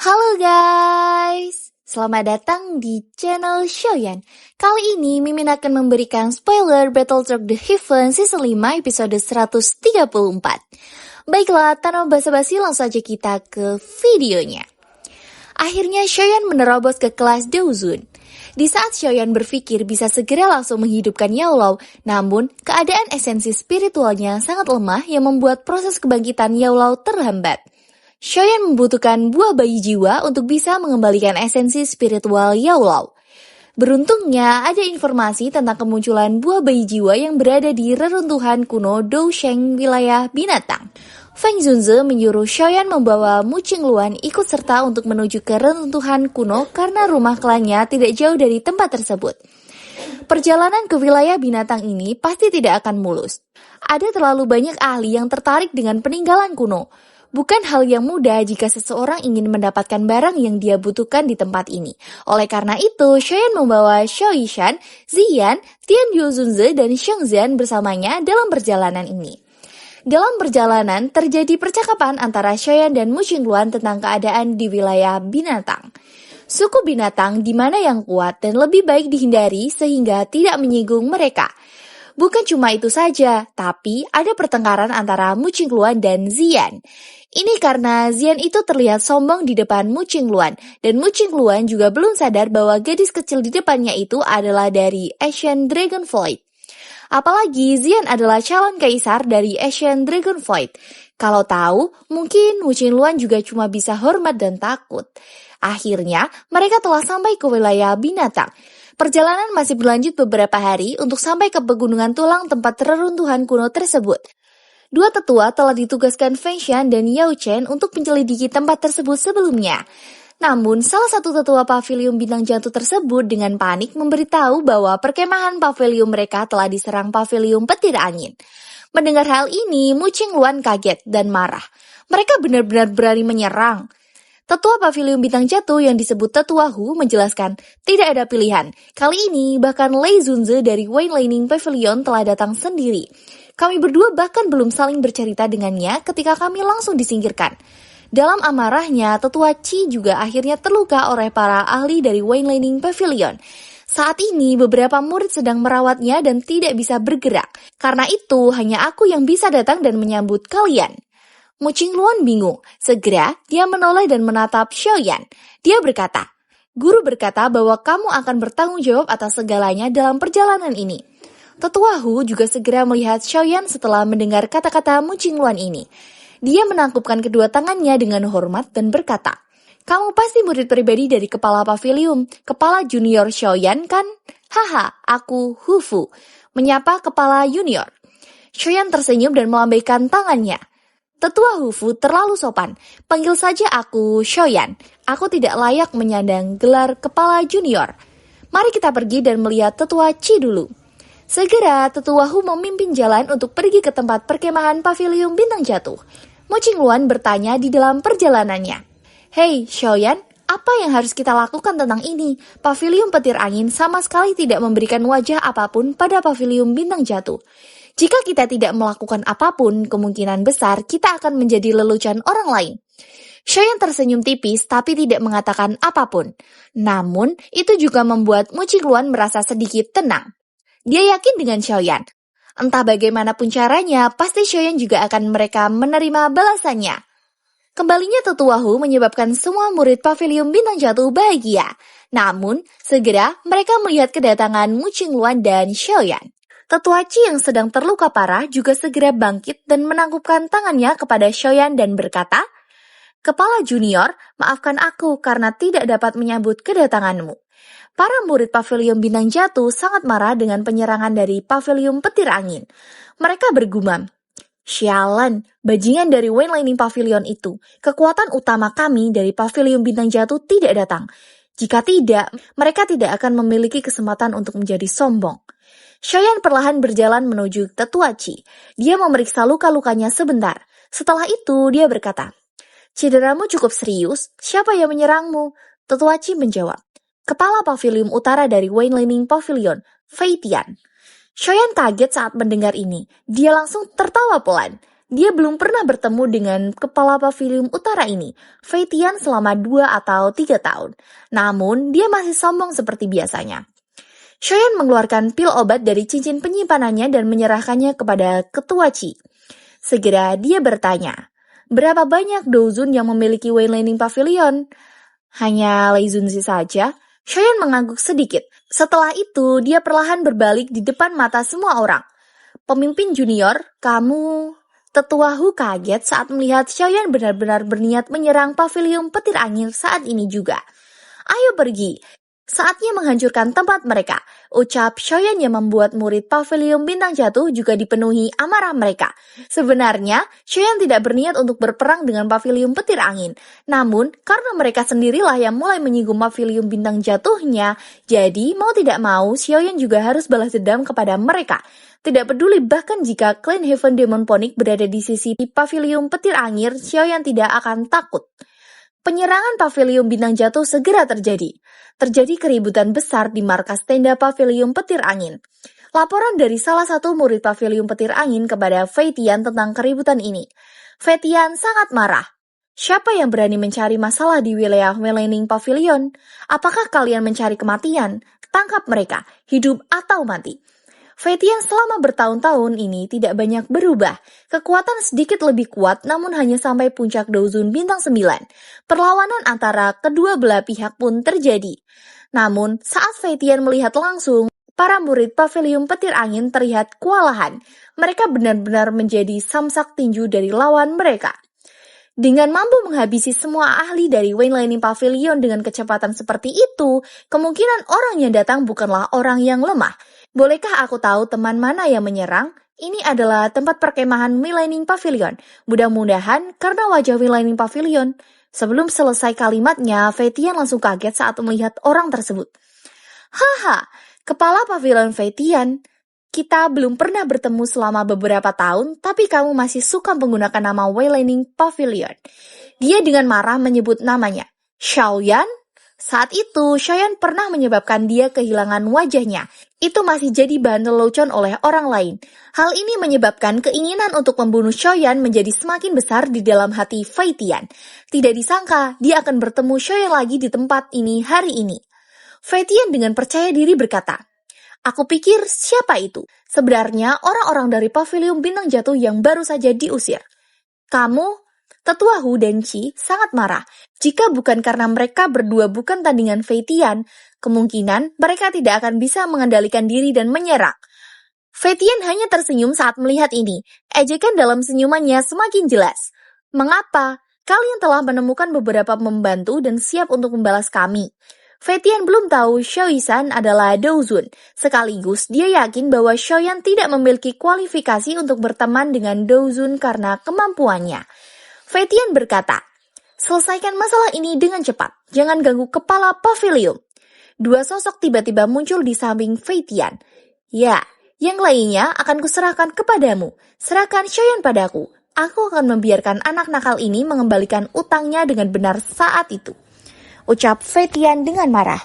Halo guys, selamat datang di channel Shoyan. Kali ini Mimin akan memberikan spoiler Battlestar The Heaven Season 5 episode 134. Baiklah, tanpa basa-basi langsung saja kita ke videonya. Akhirnya Shoyan menerobos ke kelas Douzun. Di saat Shoyan berpikir bisa segera langsung menghidupkan Yaolao, namun keadaan esensi spiritualnya sangat lemah yang membuat proses kebangkitan Yaolao terhambat. Shoyan membutuhkan buah bayi jiwa untuk bisa mengembalikan esensi spiritual Yaolao. Beruntungnya ada informasi tentang kemunculan buah bayi jiwa yang berada di reruntuhan kuno Dousheng wilayah binatang. Feng Zunze menyuruh Shoyan membawa Mu Qingluan ikut serta untuk menuju ke reruntuhan kuno karena rumah klannya tidak jauh dari tempat tersebut. Perjalanan ke wilayah binatang ini pasti tidak akan mulus. Ada terlalu banyak ahli yang tertarik dengan peninggalan kuno. Bukan hal yang mudah jika seseorang ingin mendapatkan barang yang dia butuhkan di tempat ini. Oleh karena itu, Shoyan membawa Xiao Yishan, Ziyan, Tian Yuezunze, dan Xiang Zian bersamanya dalam perjalanan ini. Dalam perjalanan, terjadi percakapan antara Shoyan dan Mu Qingluan tentang keadaan di wilayah binatang. Suku binatang di mana yang kuat dan lebih baik dihindari sehingga tidak menyinggung mereka. Bukan cuma itu saja, tapi ada pertengkaran antara Mu Qingluan dan Ziyan. Ini karena Ziyan itu terlihat sombong di depan Mu Qingluan, dan Mu Qingluan juga belum sadar bahwa gadis kecil di depannya itu adalah dari Asian Dragon Flight. Apalagi Ziyan adalah calon kaisar dari Asian Dragon Flight. Kalau tahu, mungkin Mu Qingluan juga cuma bisa hormat dan takut. Akhirnya, mereka telah sampai ke wilayah binatang. Perjalanan masih berlanjut beberapa hari untuk sampai ke pegunungan tulang tempat reruntuhan kuno tersebut. Dua tetua telah ditugaskan Feng Xian dan Yao Chen untuk menyelidiki tempat tersebut sebelumnya. Namun, salah satu tetua pavilion bintang jatuh tersebut dengan panik memberitahu bahwa perkemahan pavilion mereka telah diserang pavilion petir angin. Mendengar hal ini, Mu Qingluan kaget dan marah. Mereka benar-benar berani menyerang. Tetua pavilion bintang jatuh yang disebut Tetua Hu menjelaskan, tidak ada pilihan. Kali ini, bahkan Lei Zunze dari Wayne Lining Pavilion telah datang sendiri. Kami berdua bahkan belum saling bercerita dengannya ketika kami langsung disingkirkan. Dalam amarahnya, Tetua Qi juga akhirnya terluka oleh para ahli dari Wayne Lining Pavilion. Saat ini, beberapa murid sedang merawatnya dan tidak bisa bergerak. Karena itu, hanya aku yang bisa datang dan menyambut kalian. Mu Qingluan bingung. Segera, dia menoleh dan menatap Xiaoyan. Dia berkata, "Guru berkata bahwa kamu akan bertanggung jawab atas segalanya dalam perjalanan ini." Tetua Hu juga segera melihat Xiaoyan setelah mendengar kata-kata Mu Qingluan ini. Dia menangkupkan kedua tangannya dengan hormat dan berkata, "Kamu pasti murid pribadi dari kepala pavilion, kepala junior Xiaoyan kan?" "Haha, aku Hufu," menyapa kepala junior. Xiaoyan tersenyum dan melambaikan tangannya. Tetua Hufu terlalu sopan, panggil saja aku Xiaoyan. Aku tidak layak menyandang gelar kepala junior. Mari kita pergi dan melihat Tetua Qi dulu. Segera, Tetua Hu memimpin jalan untuk pergi ke tempat perkemahan pavilion bintang jatuh. Mu Qingluan bertanya di dalam perjalanannya. "Hei, Xiaoyan, apa yang harus kita lakukan tentang ini? Pavilion petir angin sama sekali tidak memberikan wajah apapun pada pavilion bintang jatuh. Jika kita tidak melakukan apapun, kemungkinan besar kita akan menjadi lelucon orang lain." Xiaoyan tersenyum tipis tapi tidak mengatakan apapun. Namun, itu juga membuat Mu Qingluan merasa sedikit tenang. Dia yakin dengan Xiaoyan. Entah bagaimanapun caranya, pasti Xiaoyan juga akan mereka menerima balasannya. Kembalinya Tetua Hu menyebabkan semua murid pavilion bintang jatuh bahagia. Namun, segera mereka melihat kedatangan Mu Qingluan dan Xiaoyan. Tetua Qi yang sedang terluka parah juga segera bangkit dan menangkupkan tangannya kepada Xiaoyan dan berkata, "Kepala junior, maafkan aku karena tidak dapat menyambut kedatanganmu." Para murid pavilion bintang jatuh sangat marah dengan penyerangan dari pavilion petir angin. Mereka bergumam, "Sialan, bajingan dari Wayne Lining Pavilion itu. Kekuatan utama kami dari pavilion bintang jatuh tidak datang. Jika tidak, mereka tidak akan memiliki kesempatan untuk menjadi sombong." Xiaoyan perlahan berjalan menuju Tetua Qi. Dia memeriksa luka-lukanya sebentar. Setelah itu, dia berkata, "Cederamu cukup serius. Siapa yang menyerangmu?" Tetua Qi menjawab, "Kepala pavilion utara dari Wayne Lining Pavilion, Fei Tian." Xiaoyan kaget saat mendengar ini. Dia langsung tertawa pelan. Dia belum pernah bertemu dengan kepala pavilion utara ini, Fei Tian, selama 2 atau 3 tahun. Namun, dia masih sombong seperti biasanya. Xiaoyan mengeluarkan pil obat dari cincin penyimpanannya dan menyerahkannya kepada ketua Qi. Segera dia bertanya, berapa banyak Douzun yang memiliki Wailening Pavilion? Hanya Lei Zunzi saja. Xiaoyan mengangguk sedikit. Setelah itu, dia perlahan berbalik di depan mata semua orang. Pemimpin junior, kamu... Tetua Hu kaget saat melihat Xiaoyan benar-benar berniat menyerang pavilion petir angin saat ini juga. Ayo pergi, saatnya menghancurkan tempat mereka. Ucap Xiaoyan yang membuat murid pavilion bintang jatuh juga dipenuhi amarah mereka. Sebenarnya, Xiaoyan tidak berniat untuk berperang dengan pavilion petir angin. Namun, karena mereka sendirilah yang mulai menyinggung pavilion bintang jatuhnya, jadi mau tidak mau Xiaoyan juga harus balas dendam kepada mereka. Tidak peduli bahkan jika Clan Heaven Demonic berada di sisi pavilion petir angin, Xiaoyan tidak akan takut. Penyerangan pavilion bintang jatuh segera terjadi. Terjadi keributan besar di markas tenda pavilion petir angin. Laporan dari salah satu murid pavilion petir angin kepada Fei Tian tentang keributan ini. Fei Tian sangat marah. Siapa yang berani mencari masalah di wilayah Wailening Pavilion? Apakah kalian mencari kematian? Tangkap mereka, hidup atau mati. Fei Tian selama bertahun-tahun ini tidak banyak berubah. Kekuatan sedikit lebih kuat namun hanya sampai puncak Douzun bintang 9. Perlawanan antara kedua belah pihak pun terjadi. Namun saat Fei Tian melihat langsung, para murid pavilion petir angin terlihat kewalahan. Mereka benar-benar menjadi samsak tinju dari lawan mereka. Dengan mampu menghabisi semua ahli dari Wailening Pavilion dengan kecepatan seperti itu, kemungkinan orang yang datang bukanlah orang yang lemah. Bolehkah aku tahu teman mana yang menyerang? Ini adalah tempat perkemahan Wailening Pavilion. Mudah-mudahan karena wajah Wailening Pavilion. Sebelum selesai kalimatnya, Fei Tian langsung kaget saat melihat orang tersebut. Haha, kepala pavilion Fei Tian. Kita belum pernah bertemu selama beberapa tahun, tapi kamu masih suka menggunakan nama Wailening Pavilion. Dia dengan marah menyebut namanya. Xiaoyan? Saat itu, Xiaoyan pernah menyebabkan dia kehilangan wajahnya. Itu masih jadi bahan lelucon oleh orang lain. Hal ini menyebabkan keinginan untuk membunuh Xiaoyan menjadi semakin besar di dalam hati Fei Tian. Tidak disangka, dia akan bertemu Xiaoyan lagi di tempat ini hari ini. Fei Tian dengan percaya diri berkata, aku pikir siapa itu? Sebenarnya orang-orang dari pavilion bintang jatuh yang baru saja diusir. Kamu, Tetua Hu dan Qi sangat marah. Jika bukan karena mereka berdua bukan tandingan Fei Tian, kemungkinan mereka tidak akan bisa mengendalikan diri dan menyerang. Fei Tian hanya tersenyum saat melihat ini. Ejekan dalam senyumannya semakin jelas. Mengapa? Kalian telah menemukan beberapa membantu dan siap untuk membalas kami. Fei Tian belum tahu Xiaoyan adalah Douzun. Sekaligus dia yakin bahwa Xiaoyan tidak memiliki kualifikasi untuk berteman dengan Douzun karena kemampuannya. Fei Tian berkata, selesaikan masalah ini dengan cepat. Jangan ganggu kepala pavilion. Dua sosok tiba-tiba muncul di samping Fei Tian. Ya, yang lainnya akan kuserahkan kepadamu. Serahkan Xiaoyan padaku. Aku akan membiarkan anak nakal ini mengembalikan utangnya dengan benar saat itu. Ucap Fei Tian dengan marah.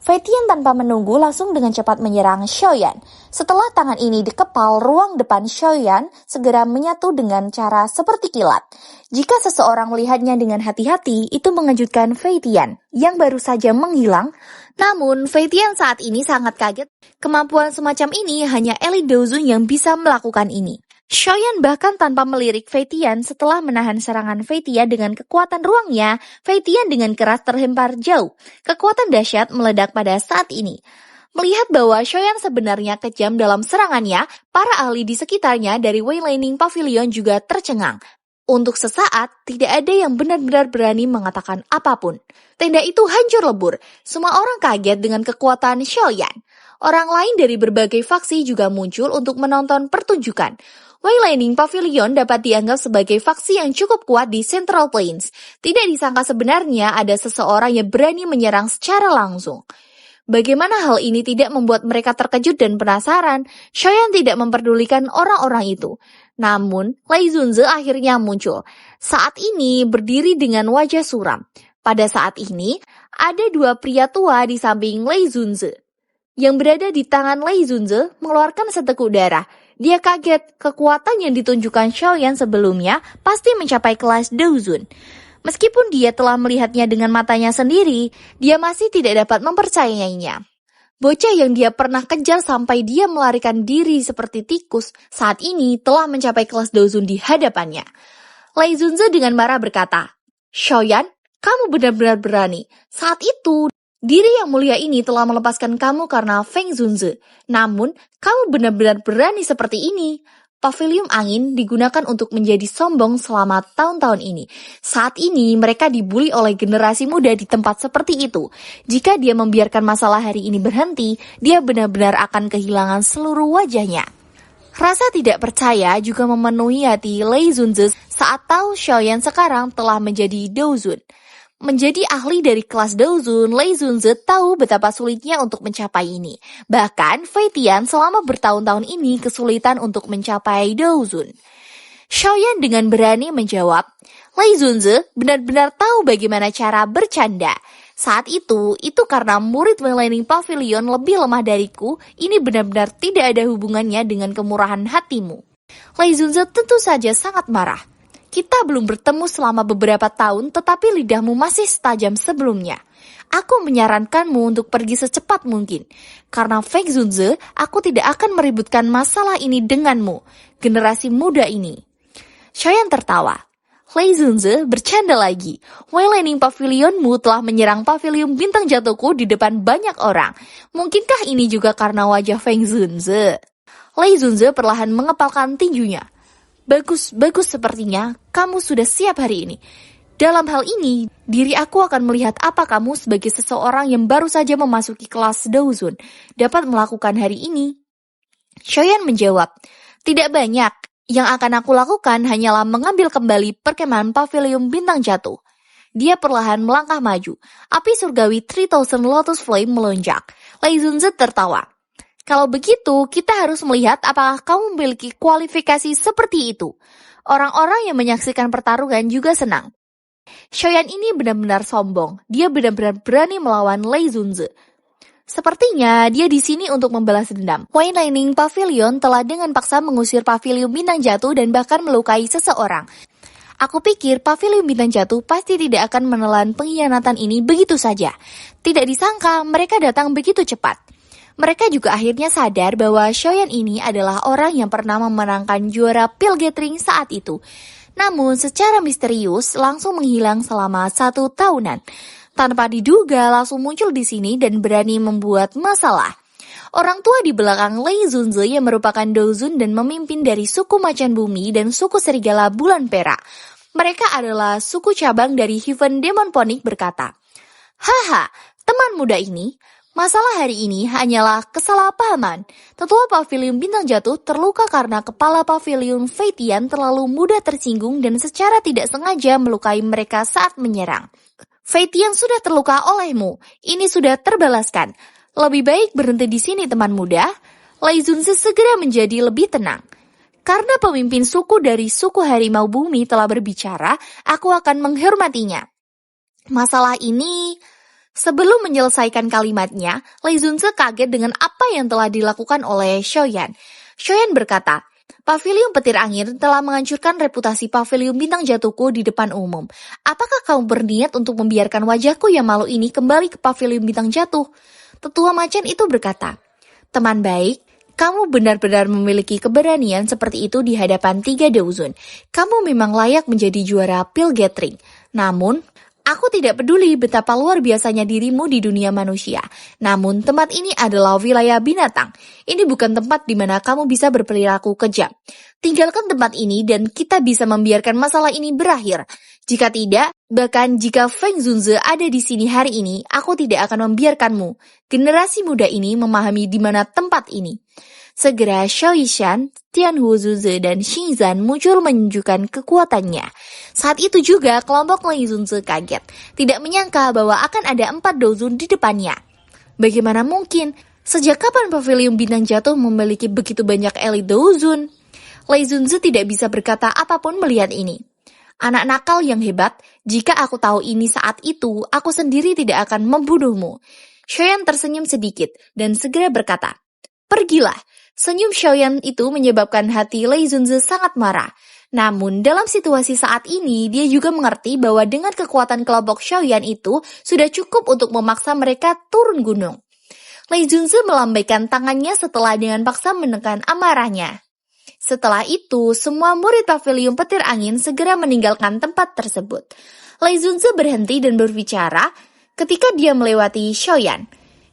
Fei Tian tanpa menunggu langsung dengan cepat menyerang Xiaoyan. Setelah tangan ini dikepal, ruang depan Xiaoyan segera menyatu dengan cara seperti kilat. Jika seseorang melihatnya dengan hati-hati, itu mengejutkan Fei Tian yang baru saja menghilang. Namun, Fei Tian saat ini sangat kaget. Kemampuan semacam ini hanya elit Douzun yang bisa melakukan ini. Xiaoyan bahkan tanpa melirik Fei Tian setelah menahan serangan Fei Tian dengan kekuatan ruangnya, Fei Tian dengan keras terlempar jauh. Kekuatan dahsyat meledak pada saat ini. Melihat bahwa Xiaoyan sebenarnya kejam dalam serangannya, para ahli di sekitarnya dari Wailening Pavilion juga tercengang. Untuk sesaat, tidak ada yang benar-benar berani mengatakan apapun. Tenda itu hancur lebur. Semua orang kaget dengan kekuatan Xiaoyan. Orang lain dari berbagai faksi juga muncul untuk menonton pertunjukan. Wailening Pavilion dapat dianggap sebagai faksi yang cukup kuat di Central Plains. Tidak disangka sebenarnya ada seseorang yang berani menyerang secara langsung. Bagaimana hal ini tidak membuat mereka terkejut dan penasaran? Xiaoyan tidak memperdulikan orang-orang itu. Namun, Lei Zunzi akhirnya muncul. Saat ini berdiri dengan wajah suram. Pada saat ini, ada dua pria tua di samping Lei Zunzi. Yang berada di tangan Lei Zunzi mengeluarkan seteguk darah. Dia kaget, kekuatan yang ditunjukkan Xiaoyan sebelumnya pasti mencapai kelas Douzun. Meskipun dia telah melihatnya dengan matanya sendiri, dia masih tidak dapat mempercayainya. Bocah yang dia pernah kejar sampai dia melarikan diri seperti tikus, saat ini telah mencapai kelas Douzun di hadapannya. Lei Zunze dengan marah berkata, "Xiaoyan, kamu benar-benar berani. Saat itu, diri yang mulia ini telah melepaskan kamu karena Feng Zunze. Namun, kamu benar-benar berani seperti ini." Pavilium angin digunakan untuk menjadi sombong selama tahun-tahun ini. Saat ini mereka dibully oleh generasi muda di tempat seperti itu. Jika dia membiarkan masalah hari ini berhenti, dia benar-benar akan kehilangan seluruh wajahnya. Rasa tidak percaya juga memenuhi hati Lei Zunze saat tahu Xiaoyan sekarang telah menjadi Douzun. Menjadi ahli dari kelas Douzun, Lei Zunze tahu betapa sulitnya untuk mencapai ini. Bahkan, Fei Tian selama bertahun-tahun ini kesulitan untuk mencapai Douzun. Xiaoyan dengan berani menjawab, "Lei Zunze benar-benar tahu bagaimana cara bercanda. Saat itu karena murid Wailening Pavilion lebih lemah dariku, ini benar-benar tidak ada hubungannya dengan kemurahan hatimu." Lei Zunze tentu saja sangat marah. Kita belum bertemu selama beberapa tahun, tetapi lidahmu masih setajam sebelumnya. Aku menyarankanmu untuk pergi secepat mungkin. Karena Feng Zunze, aku tidak akan meributkan masalah ini denganmu, generasi muda ini. Xiaoyan tertawa. Lei Zunze bercanda lagi. Wailening Pavilionmu telah menyerang pavilion bintang jatuhku di depan banyak orang. Mungkinkah ini juga karena wajah Feng Zunze? Lei Zunze perlahan mengepalkan tinjunya. Bagus sepertinya kamu sudah siap hari ini. Dalam hal ini, diri aku akan melihat apa kamu sebagai seseorang yang baru saja memasuki kelas Douzun dapat melakukan hari ini. Xiaoyan menjawab, "Tidak banyak. Yang akan aku lakukan hanyalah mengambil kembali perkemahan pavilion bintang jatuh." Dia perlahan melangkah maju. Api surgawi 3000 Lotus Flame melonjak. Lei Zunze tertawa. "Kalau begitu, kita harus melihat apakah kamu memiliki kualifikasi seperti itu." Orang-orang yang menyaksikan pertarungan juga senang. Xiaoyan ini benar-benar sombong. Dia benar-benar berani melawan Lei Zunze. Sepertinya dia di sini untuk membalas dendam. Wailening Pavilion telah dengan paksa mengusir pavilion bintang jatuh dan bahkan melukai seseorang. Aku pikir pavilion bintang jatuh pasti tidak akan menelan pengkhianatan ini begitu saja. Tidak disangka mereka datang begitu cepat. Mereka juga akhirnya sadar bahwa Xiaoyan ini adalah orang yang pernah memenangkan juara Pil Gathering saat itu. Namun secara misterius langsung menghilang selama 1 tahunan. Tanpa diduga langsung muncul di sini dan berani membuat masalah. Orang tua di belakang Lei Zunze yang merupakan Douzun dan memimpin dari suku Macan Bumi dan suku Serigala Bulan Perak. Mereka adalah suku cabang dari Heaven Demon Ponic berkata, "Haha, teman muda ini, masalah hari ini hanyalah kesalahpahaman. Tetua Pavilion Bintang Jatuh terluka karena kepala Pavilion Fei Tian terlalu mudah tersinggung dan secara tidak sengaja melukai mereka saat menyerang. Fei Tian sudah terluka olehmu. Ini sudah terbalaskan. Lebih baik berhenti di sini teman muda." Lei Zunze segera menjadi lebih tenang. "Karena pemimpin suku dari suku Harimau Bumi telah berbicara, aku akan menghormatinya. Masalah ini..." Sebelum menyelesaikan kalimatnya, Lei Zunze kaget dengan apa yang telah dilakukan oleh Xiaoyan. Xiaoyan berkata, "Pavilion petir angin telah menghancurkan reputasi pavilion bintang jatuhku di depan umum. Apakah kamu berniat untuk membiarkan wajahku yang malu ini kembali ke pavilion bintang jatuh?" Tetua macan itu berkata, "Teman baik, kamu benar-benar memiliki keberanian seperti itu di hadapan 3 Douzun. Kamu memang layak menjadi juara Pil Gathering. Namun, aku tidak peduli betapa luar biasanya dirimu di dunia manusia. Namun tempat ini adalah wilayah binatang. Ini bukan tempat di mana kamu bisa berperilaku kejam. Tinggalkan tempat ini dan kita bisa membiarkan masalah ini berakhir. Jika tidak, bahkan jika Feng Zunze ada di sini hari ini, aku tidak akan membiarkanmu. Generasi muda ini memahami di mana tempat ini." Segera Xiao Yishan, Tianhu Zunze, dan Xingzan muncul menunjukkan kekuatannya. Saat itu juga kelompok Lei Zunze kaget, tidak menyangka bahwa akan ada 4 Douzun di depannya. Bagaimana mungkin? Sejak kapan pavilion bintang jatuh memiliki begitu banyak elit Douzun? Lei Zunze tidak bisa berkata apapun melihat ini. "Anak nakal yang hebat, jika aku tahu ini saat itu, aku sendiri tidak akan membunuhmu." Xiaoyan tersenyum sedikit dan segera berkata, "Pergilah. Senyum Xiaoyan itu menyebabkan hati Lei Junzi sangat marah. Namun, dalam situasi saat ini, dia juga mengerti bahwa dengan kekuatan kelompok Xiaoyan itu sudah cukup untuk memaksa mereka turun gunung. Lei Junzi melambaikan tangannya setelah dengan paksa menekan amarahnya. Setelah itu, semua murid pavilion petir angin segera meninggalkan tempat tersebut. Lei Junzi berhenti dan berbicara ketika dia melewati Xiaoyan.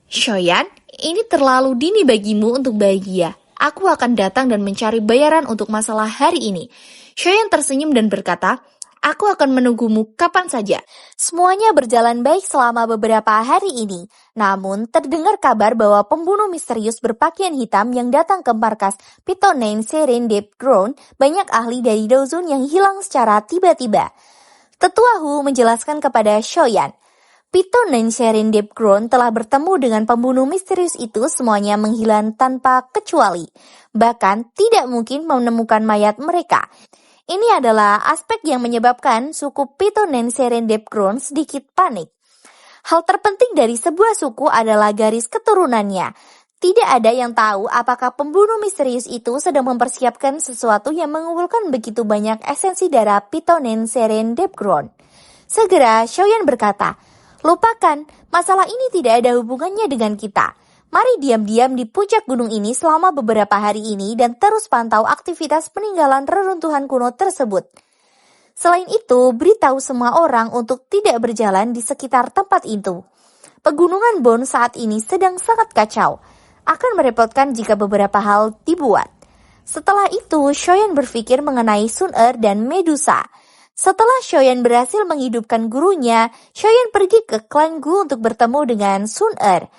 Xiaoyan, ini terlalu dini bagimu untuk bahagia. Aku akan datang dan mencari bayaran untuk masalah hari ini. Xiaoyan tersenyum dan berkata, aku akan menunggumu kapan saja. Semuanya berjalan baik selama beberapa hari ini. Namun, terdengar kabar bahwa pembunuh misterius berpakaian hitam yang datang ke markas Pitonen Serendip Ground banyak ahli dari Dozun yang hilang secara tiba-tiba. Tetua Hu menjelaskan kepada Xiaoyan, Pitonen Serendip Ground telah bertemu dengan pembunuh misterius itu, semuanya menghilang tanpa kecuali. Bahkan tidak mungkin menemukan mayat mereka. Ini adalah aspek yang menyebabkan suku Pitonen Serendip Ground sedikit panik. Hal terpenting dari sebuah suku adalah garis keturunannya. Tidak ada yang tahu apakah pembunuh misterius itu sedang mempersiapkan sesuatu yang mengumpulkan begitu banyak esensi darah Pitonen Serendip Ground. Segera Xiaoyan berkata, lupakan, masalah ini tidak ada hubungannya dengan kita. Mari diam-diam di puncak gunung ini selama beberapa hari ini dan terus pantau aktivitas peninggalan reruntuhan kuno tersebut. Selain itu, beritahu semua orang untuk tidak berjalan di sekitar tempat itu. Pegunungan Bon saat ini sedang sangat kacau. Akan merepotkan jika beberapa hal dibuat. Setelah itu, Xiaoyan berpikir mengenai Sun Er dan Medusa. Setelah Xiaoyan berhasil menghidupkan gurunya, Xiaoyan pergi ke klan Gu untuk bertemu dengan Sun Er.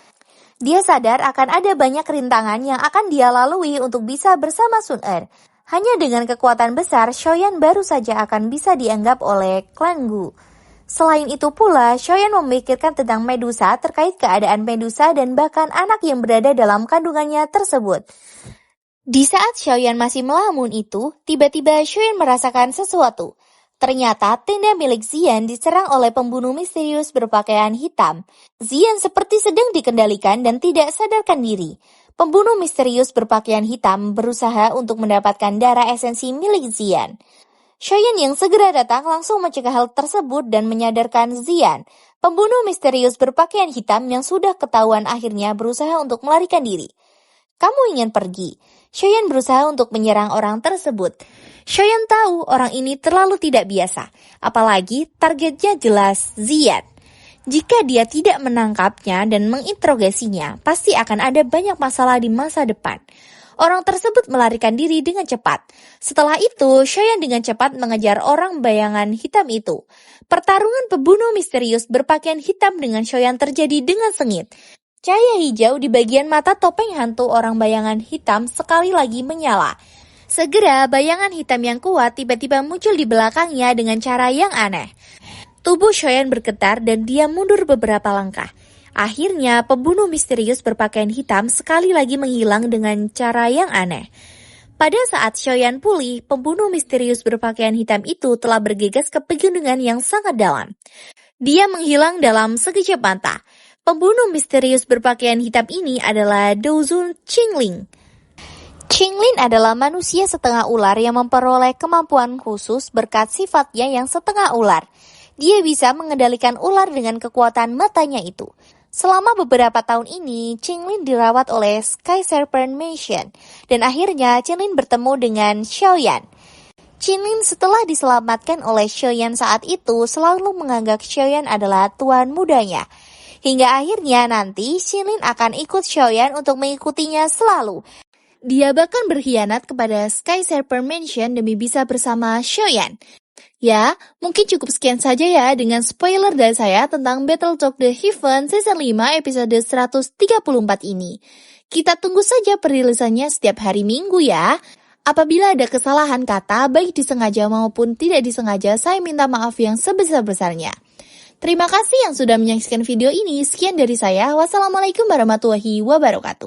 Dia sadar akan ada banyak rintangan yang akan dia lalui untuk bisa bersama Sun Er. Hanya dengan kekuatan besar, Xiaoyan baru saja akan bisa dianggap oleh klan Gu. Selain itu pula, Xiaoyan memikirkan tentang Medusa terkait keadaan Medusa dan bahkan anak yang berada dalam kandungannya tersebut. Di saat Xiaoyan masih melamun itu, tiba-tiba Xiaoyan merasakan sesuatu. Ternyata tenda milik Xian diserang oleh pembunuh misterius berpakaian hitam. Xian seperti sedang dikendalikan dan tidak sadarkan diri. Pembunuh misterius berpakaian hitam berusaha untuk mendapatkan darah esensi milik Xian. Xiaoyan yang segera datang langsung mencegah hal tersebut dan menyadarkan Xian. Pembunuh misterius berpakaian hitam yang sudah ketahuan akhirnya berusaha untuk melarikan diri. Kamu ingin pergi? Xiaoyan berusaha untuk menyerang orang tersebut. Xiaoyan tahu orang ini terlalu tidak biasa, apalagi targetnya jelas Xian. Jika dia tidak menangkapnya dan menginterogasinya, pasti akan ada banyak masalah di masa depan. Orang tersebut melarikan diri dengan cepat. Setelah itu, Xiaoyan dengan cepat mengejar orang bayangan hitam itu. Pertarungan pembunuh misterius berpakaian hitam dengan Xiaoyan terjadi dengan sengit. Cahaya hijau di bagian mata topeng hantu orang bayangan hitam sekali lagi menyala. Segera bayangan hitam yang kuat tiba-tiba muncul di belakangnya dengan cara yang aneh. Tubuh Xiaoyan bergetar dan dia mundur beberapa langkah. Akhirnya pembunuh misterius berpakaian hitam sekali lagi menghilang dengan cara yang aneh. Pada saat Xiaoyan pulih, pembunuh misterius berpakaian hitam itu telah bergegas ke pegunungan yang sangat dalam. Dia menghilang dalam sekejap mata. Pembunuh misterius berpakaian hitam ini adalah Dozun Qingling. Qingling adalah manusia setengah ular yang memperoleh kemampuan khusus berkat sifatnya yang setengah ular. Dia bisa mengendalikan ular dengan kekuatan matanya itu. Selama beberapa tahun ini, Qingling dirawat oleh Sky Serpent Mansion, dan akhirnya Qingling bertemu dengan Xiaoyan. Qingling setelah diselamatkan oleh Xiaoyan saat itu selalu menganggap Xiaoyan adalah tuan mudanya. Hingga akhirnya nanti Qingling akan ikut Xiaoyan untuk mengikutinya selalu. Dia bahkan berkhianat kepada Sky Serpent Mansion demi bisa bersama Xiaoyan. Ya, mungkin cukup sekian saja ya dengan spoiler dari saya tentang Battletoads The Heaven Season 5 episode 134 ini. Kita tunggu saja perilisannya setiap hari Minggu ya. Apabila ada kesalahan kata, baik disengaja maupun tidak disengaja, saya minta maaf yang sebesar-besarnya. Terima kasih yang sudah menyaksikan video ini. Sekian dari saya. Wassalamualaikum warahmatullahi wabarakatuh.